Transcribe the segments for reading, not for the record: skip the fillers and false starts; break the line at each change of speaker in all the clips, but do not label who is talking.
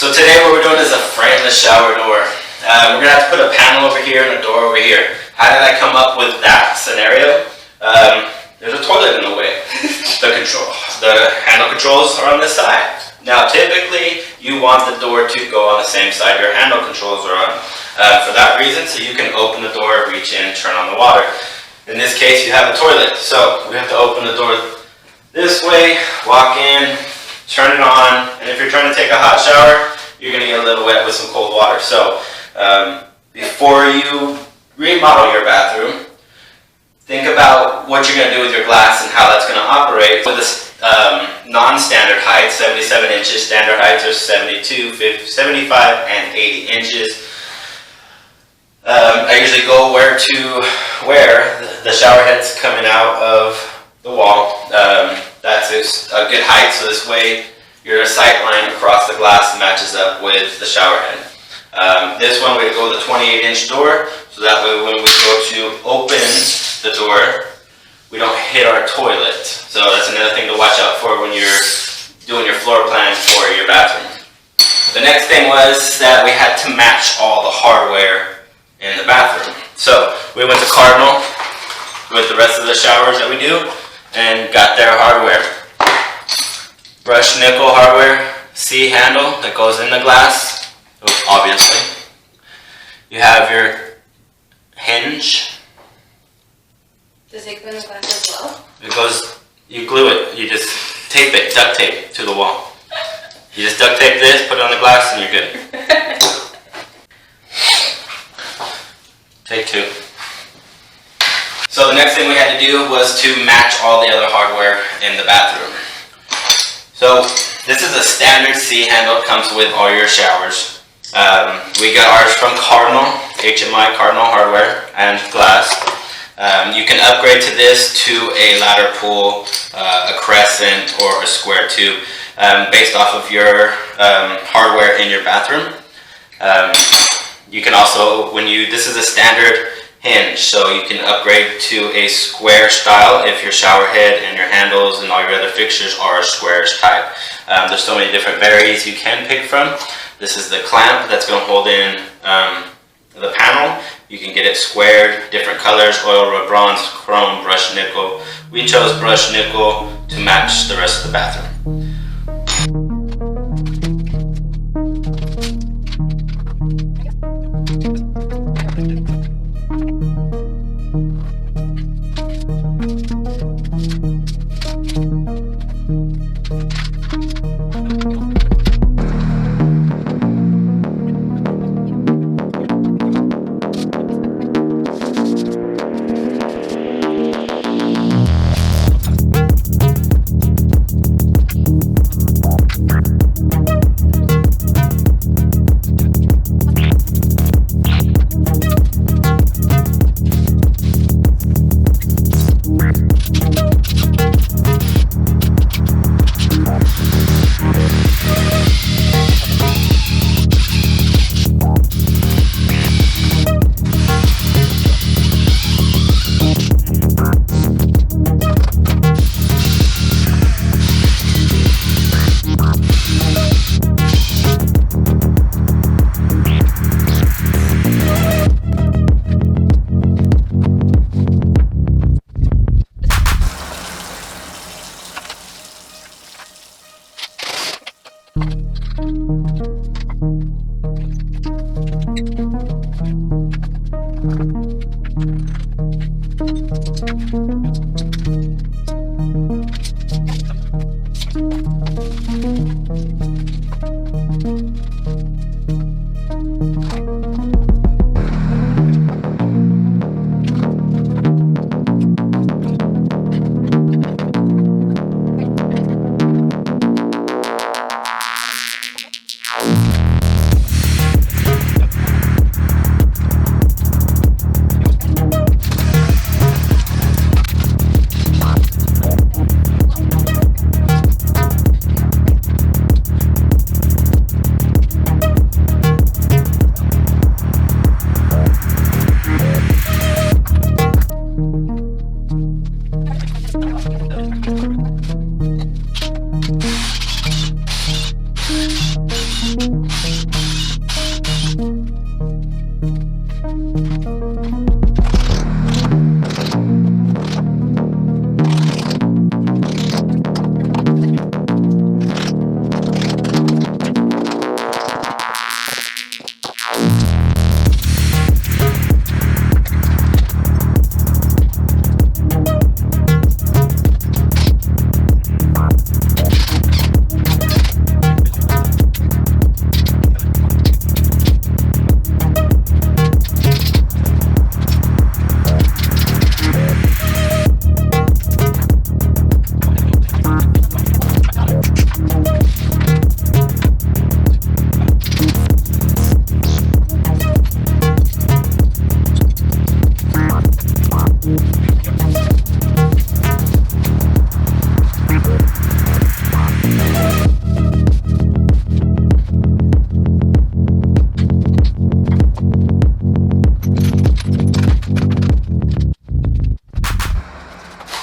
So today what we're doing is a frameless shower door. We're going to have to put a panel over here and a door over here. How did I come up with that scenario? There's a toilet in the way. The handle controls are on this side. Now typically you want the door to go on the same side your handle controls are on. For that reason, so you can open the door, reach in, turn on the water. In this case you have a toilet, so we have to open the door this way, walk in, turn it on, and if you're trying to take a hot shower, you're going to get a little wet with some cold water. So before you remodel your bathroom, think about what you're going to do with your glass and how that's going to operate. With this non-standard height, 77 inches, standard heights are 72, 50, 75, and 80 inches. I usually go where the shower head's coming out of the wall. That's a good height, so this way your sight line across the glass matches up with the shower head. This one we go with a 28-inch door, so that way when we go to open the door, we don't hit our toilet. So that's another thing to watch out for when you're doing your floor plan for your bathroom. The next thing was that we had to match all the hardware in the bathroom. So we went to Cardinal with the rest of the showers that we do and got their hardware. Brushed nickel hardware, C handle that goes in the glass, obviously. You have your hinge.
Does it go in the glass as well?
It goes, you glue it, you just tape it, duct tape to the wall. You just duct tape this, put it on the glass, and you're good. Take two. So the next thing we had to do was to match all the other hardware in the bathroom. So this is a standard C handle, comes with all your showers. We got ours from Cardinal, HMI Cardinal hardware and glass. You can upgrade to this to a ladder pull, a crescent, or a square tube, based off of your hardware in your bathroom. You can also, this is a standard hinge, so you can upgrade to a square style if your shower head and your handles and all your other fixtures are a squarish type. There's so many different varieties you can pick from. This is the clamp that's going to hold in the panel. You can get it squared, different colors, oil, rub bronze, chrome, brushed nickel. We chose brushed nickel to match the rest of the bathroom.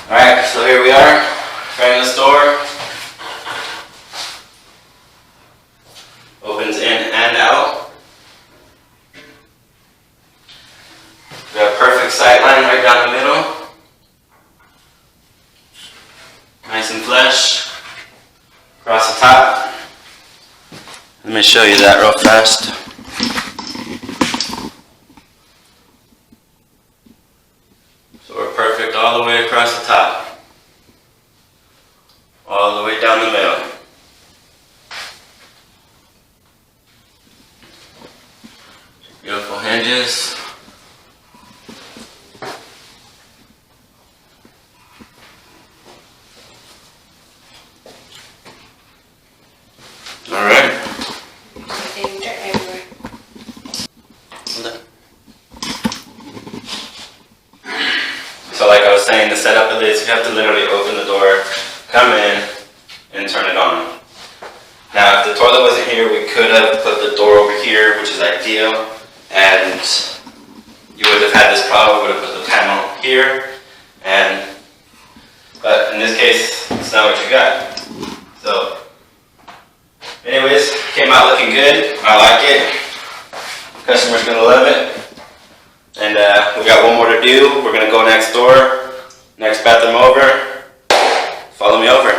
Alright, so here we are, frameless door. Opens in and out. We have a perfect sight line right down the middle. Nice and flush. Across the top. Let me show you that real fast. So we're perfect all the way across the top. All the way down the middle. Beautiful hinges. Alright.
Getting dirt everywhere.
So like I was saying, the setup of this, you have to literally open the door, come in, and turn it on. Now if the toilet wasn't here, we could have put the door over here, which is ideal, and you would have had this problem. We would have put the panel here, but in this case, it's not what you got. So anyways, came out looking good. I like it. Customer's gonna love it. And we got one more to do. We're gonna go next door, next bathroom over. Follow me over.